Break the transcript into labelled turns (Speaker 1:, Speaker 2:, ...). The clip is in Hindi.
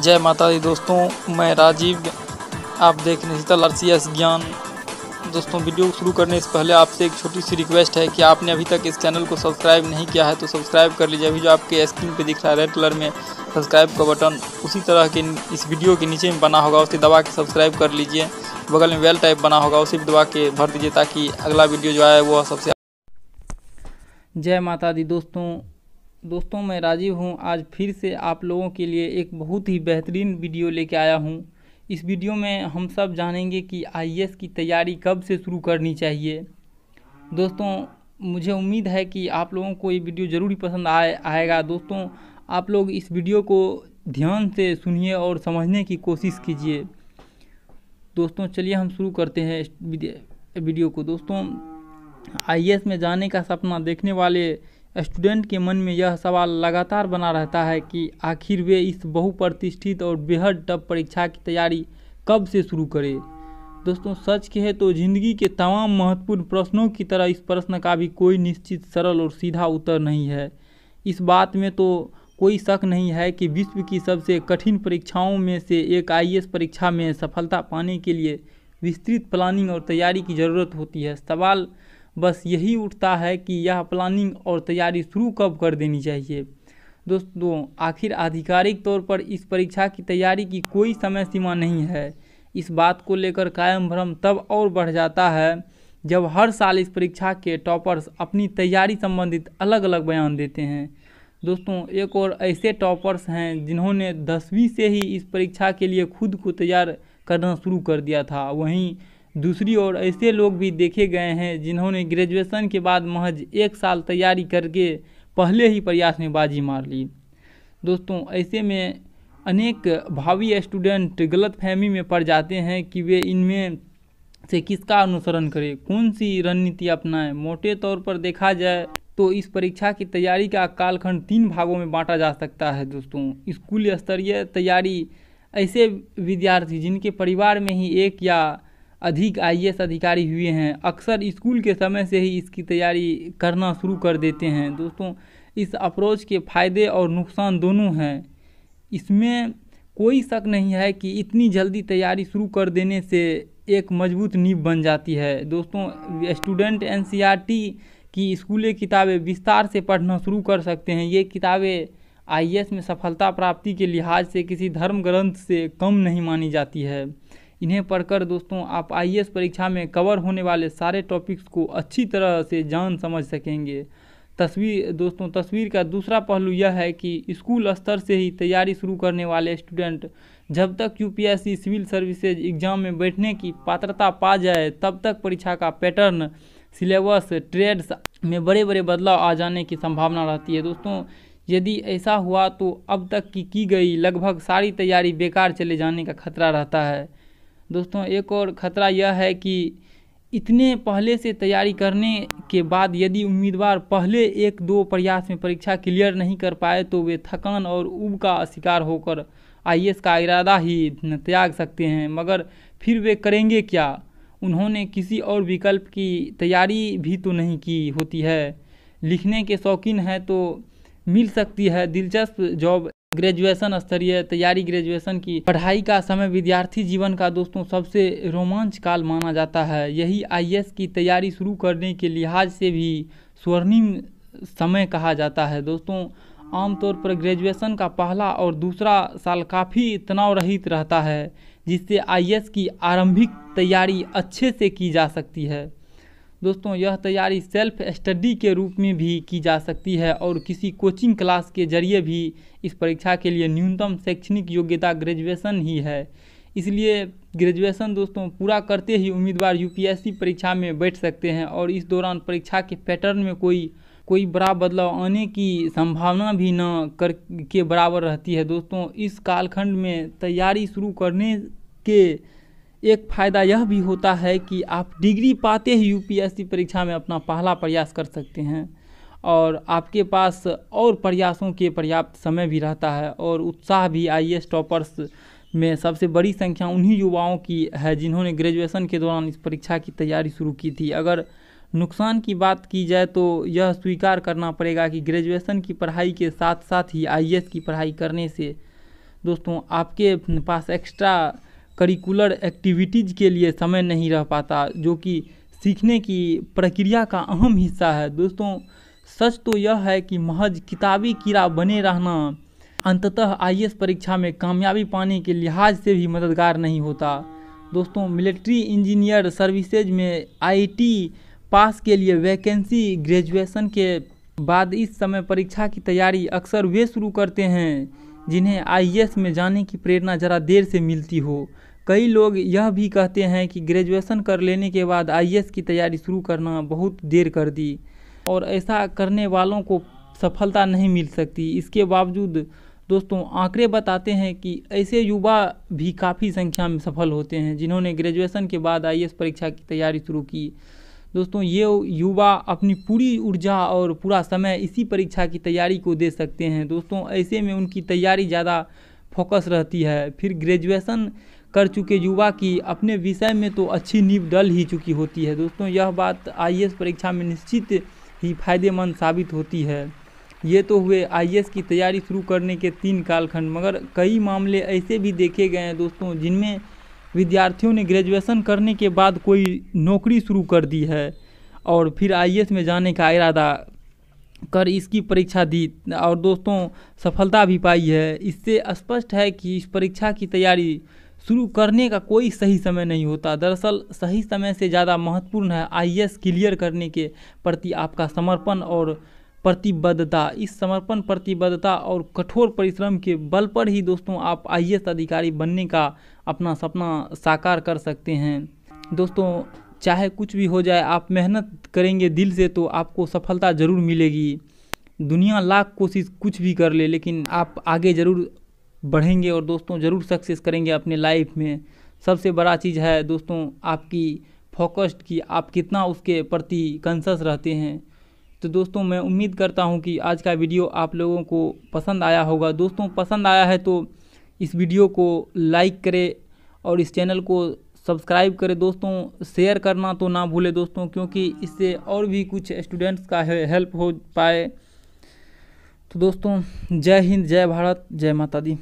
Speaker 1: जय माता दी दोस्तों, मैं राजीव। आप देख रहे हैं शीतल RCS ज्ञान। दोस्तों, वीडियो शुरू करने से पहले आपसे एक छोटी सी रिक्वेस्ट है कि आपने अभी तक इस चैनल को सब्सक्राइब नहीं किया है तो सब्सक्राइब कर लीजिए। अभी जो आपके स्क्रीन पे दिख रहा है रेड कलर में सब्सक्राइब का बटन, उसी तरह के इस वीडियो के नीचे में बना होगा, उसे दबा के सब्सक्राइब कर लीजिए। बगल में बेल टाइप बना होगा, उसे भी दबा के भर दीजिए ताकि अगला वीडियो जो आए वो सबसे।
Speaker 2: जय माता दी दोस्तों, मैं राजीव हूं। आज फिर से आप लोगों के लिए एक बहुत ही बेहतरीन वीडियो लेके आया हूं। इस वीडियो में हम सब जानेंगे कि IAS की तैयारी कब से शुरू करनी चाहिए। दोस्तों, मुझे उम्मीद है कि आप लोगों को ये वीडियो ज़रूर ही पसंद आएगा। दोस्तों, आप लोग इस वीडियो को ध्यान से सुनिए और समझने की कोशिश कीजिए। दोस्तों, चलिए हम शुरू करते हैं वीडियो को। दोस्तों, IAS में जाने का सपना देखने वाले स्टूडेंट के मन में यह सवाल लगातार बना रहता है कि आखिर वे इस बहुप्रतिष्ठित और बेहद टफ परीक्षा की तैयारी कब से शुरू करें। दोस्तों, सच कहे तो ज़िंदगी के तमाम महत्वपूर्ण प्रश्नों की तरह इस प्रश्न का भी कोई निश्चित सरल और सीधा उत्तर नहीं है। इस बात में तो कोई शक नहीं है कि विश्व की सबसे कठिन परीक्षाओं में से एक IAS परीक्षा में सफलता पाने के लिए विस्तृत प्लानिंग और तैयारी की ज़रूरत होती है। सवाल बस यही उठता है कि यह प्लानिंग और तैयारी शुरू कब कर देनी चाहिए। दोस्तों, आखिर आधिकारिक तौर पर इस परीक्षा की तैयारी की कोई समय सीमा नहीं है। इस बात को लेकर कायम भ्रम तब और बढ़ जाता है जब हर साल इस परीक्षा के टॉपर्स अपनी तैयारी संबंधित अलग अलग बयान देते हैं। दोस्तों, एक और ऐसे टॉपर्स हैं जिन्होंने 10वीं से ही इस परीक्षा के लिए खुद को तैयार करना शुरू कर दिया था। वहीं दूसरी ओर ऐसे लोग भी देखे गए हैं जिन्होंने ग्रेजुएशन के बाद महज 1 साल तैयारी करके पहले ही प्रयास में बाजी मार ली। दोस्तों, ऐसे में अनेक भावी स्टूडेंट गलतफहमी में पड़ जाते हैं कि वे इनमें से किसका अनुसरण करें, कौन सी रणनीति अपनाएं। मोटे तौर पर देखा जाए तो इस परीक्षा की तैयारी का कालखंड 3 भागों में बांटा जा सकता है। दोस्तों, स्कूल स्तरीय तैयारी, ऐसे विद्यार्थी जिनके परिवार में ही एक या अधिक IAS अधिकारी हुए हैं अक्सर स्कूल के समय से ही इसकी तैयारी करना शुरू कर देते हैं। दोस्तों, इस अप्रोच के फायदे और नुकसान दोनों हैं। इसमें कोई शक नहीं है कि इतनी जल्दी तैयारी शुरू कर देने से एक मजबूत नींव बन जाती है। दोस्तों, स्टूडेंट NCERT की स्कूली किताबें विस्तार से पढ़ना शुरू कर सकते हैं। ये किताबें IAS में सफलता प्राप्ति के लिहाज से किसी धर्म ग्रंथ से कम नहीं मानी जाती है। इन्हें पढ़कर दोस्तों आप IAS परीक्षा में कवर होने वाले सारे टॉपिक्स को अच्छी तरह से जान समझ सकेंगे। तस्वीर का दूसरा पहलू यह है कि स्कूल स्तर से ही तैयारी शुरू करने वाले स्टूडेंट जब तक UPSC सिविल सर्विसेज एग्ज़ाम में बैठने की पात्रता पा जाए तब तक परीक्षा का पैटर्न, सिलेबस, ट्रेड्स में बड़े बड़े बदलाव आ जाने की संभावना रहती है। दोस्तों, यदि ऐसा हुआ तो अब तक की गई लगभग सारी तैयारी बेकार चले जाने का खतरा रहता है। दोस्तों, एक और ख़तरा यह है कि इतने पहले से तैयारी करने के बाद यदि उम्मीदवार पहले 1-2 प्रयास में परीक्षा क्लियर नहीं कर पाए तो वे थकान और ऊब का शिकार होकर IAS का इरादा ही त्याग सकते हैं। मगर फिर वे करेंगे क्या? उन्होंने किसी और विकल्प की तैयारी भी तो नहीं की होती है। लिखने के शौकीन हैं तो मिल सकती है दिलचस्प जॉब। ग्रेजुएशन स्तरीय तैयारी, ग्रेजुएशन की पढ़ाई का समय विद्यार्थी जीवन का दोस्तों सबसे रोमांच काल माना जाता है। यही IAS की तैयारी शुरू करने के लिहाज से भी स्वर्णिम समय कहा जाता है। दोस्तों, आमतौर पर ग्रेजुएशन का पहला और दूसरा साल काफ़ी तनाव रहित रहता है जिससे IAS की आरंभिक तैयारी अच्छे से की जा सकती है। दोस्तों, यह तैयारी सेल्फ स्टडी के रूप में भी की जा सकती है और किसी कोचिंग क्लास के जरिए भी। इस परीक्षा के लिए न्यूनतम शैक्षणिक योग्यता ग्रेजुएशन ही है। इसलिए ग्रेजुएशन दोस्तों पूरा करते ही उम्मीदवार UPSC परीक्षा में बैठ सकते हैं और इस दौरान परीक्षा के पैटर्न में कोई बड़ा बदलाव आने की संभावना भी न कर के बराबर रहती है। दोस्तों, इस कालखंड में तैयारी शुरू करने के एक फ़ायदा यह भी होता है कि आप डिग्री पाते ही UPSC परीक्षा में अपना पहला प्रयास कर सकते हैं और आपके पास और प्रयासों के पर्याप्त समय भी रहता है और उत्साह भी। IAS टॉपर्स में सबसे बड़ी संख्या उन्हीं युवाओं की है जिन्होंने ग्रेजुएशन के दौरान इस परीक्षा की तैयारी शुरू की थी। अगर नुकसान की बात की जाए तो यह स्वीकार करना पड़ेगा कि ग्रेजुएशन की पढ़ाई के साथ साथ ही IAS की पढ़ाई करने से दोस्तों आपके पास एक्स्ट्रा करिकुलर एक्टिविटीज़ के लिए समय नहीं रह पाता, जो कि सीखने की प्रक्रिया का अहम हिस्सा है। दोस्तों सच तो यह है कि महज किताबी कीड़ा बने रहना अंततः आईएएस परीक्षा में कामयाबी पाने के लिहाज से भी मददगार नहीं होता। दोस्तों मिलिट्री इंजीनियर सर्विसेज में आईटी पास के लिए वैकेंसी ग्रेजुएशन के बाद इस समय परीक्षा की तैयारी अक्सर वे शुरू करते हैं जिन्हें आईएएस में जाने की प्रेरणा ज़रा देर से मिलती हो। कई लोग यह भी कहते हैं कि ग्रेजुएशन कर लेने के बाद आईएएस की तैयारी शुरू करना बहुत देर कर दी, और ऐसा करने वालों को सफलता नहीं मिल सकती। इसके बावजूद दोस्तों आंकड़े बताते हैं कि ऐसे युवा भी काफ़ी संख्या में सफल होते हैं जिन्होंने ग्रेजुएशन के बाद आईएएस परीक्षा की तैयारी शुरू की। दोस्तों ये युवा अपनी पूरी ऊर्जा और पूरा समय इसी परीक्षा की तैयारी को दे सकते हैं। दोस्तों ऐसे में उनकी तैयारी ज़्यादा फोकस रहती है। फिर ग्रेजुएशन कर चुके युवा की अपने विषय में तो अच्छी नींव डल ही चुकी होती है। दोस्तों यह बात आईएएस परीक्षा में निश्चित ही फायदेमंद साबित होती है। ये तो हुए आईएएस की तैयारी शुरू करने के 3 कालखंड, मगर कई मामले ऐसे भी देखे गए हैं दोस्तों जिनमें विद्यार्थियों ने ग्रेजुएशन करने के बाद कोई नौकरी शुरू कर दी है और फिर आईएएस में जाने का इरादा कर इसकी परीक्षा दी और दोस्तों सफलता भी पाई है। इससे स्पष्ट है कि इस परीक्षा की तैयारी शुरू करने का कोई सही समय नहीं होता। दरअसल सही समय से ज़्यादा महत्वपूर्ण है आईएएस क्लियर करने के प्रति आपका समर्पण और प्रतिबद्धता। इस समर्पण, प्रतिबद्धता और कठोर परिश्रम के बल पर ही दोस्तों आप आईएएस अधिकारी बनने का अपना सपना साकार कर सकते हैं। दोस्तों चाहे कुछ भी हो जाए, आप मेहनत करेंगे दिल से तो आपको सफलता ज़रूर मिलेगी। दुनिया लाख कोशिश कुछ भी कर ले, लेकिन आप आगे ज़रूर बढ़ेंगे और दोस्तों ज़रूर सक्सेस करेंगे अपने लाइफ में। सबसे बड़ा चीज़ है दोस्तों आपकी फोकस्ड कि आप कितना उसके प्रति कॉन्शियस रहते हैं। तो दोस्तों मैं उम्मीद करता हूं कि आज का वीडियो आप लोगों को पसंद आया होगा। दोस्तों पसंद आया है तो इस वीडियो को लाइक करें और इस चैनल को सब्सक्राइब करें। दोस्तों शेयर करना तो ना भूलें दोस्तों, क्योंकि इससे और भी कुछ स्टूडेंट्स का हेल्प हो पाए। तो दोस्तों जय हिंद, जय भारत, जय माता दी।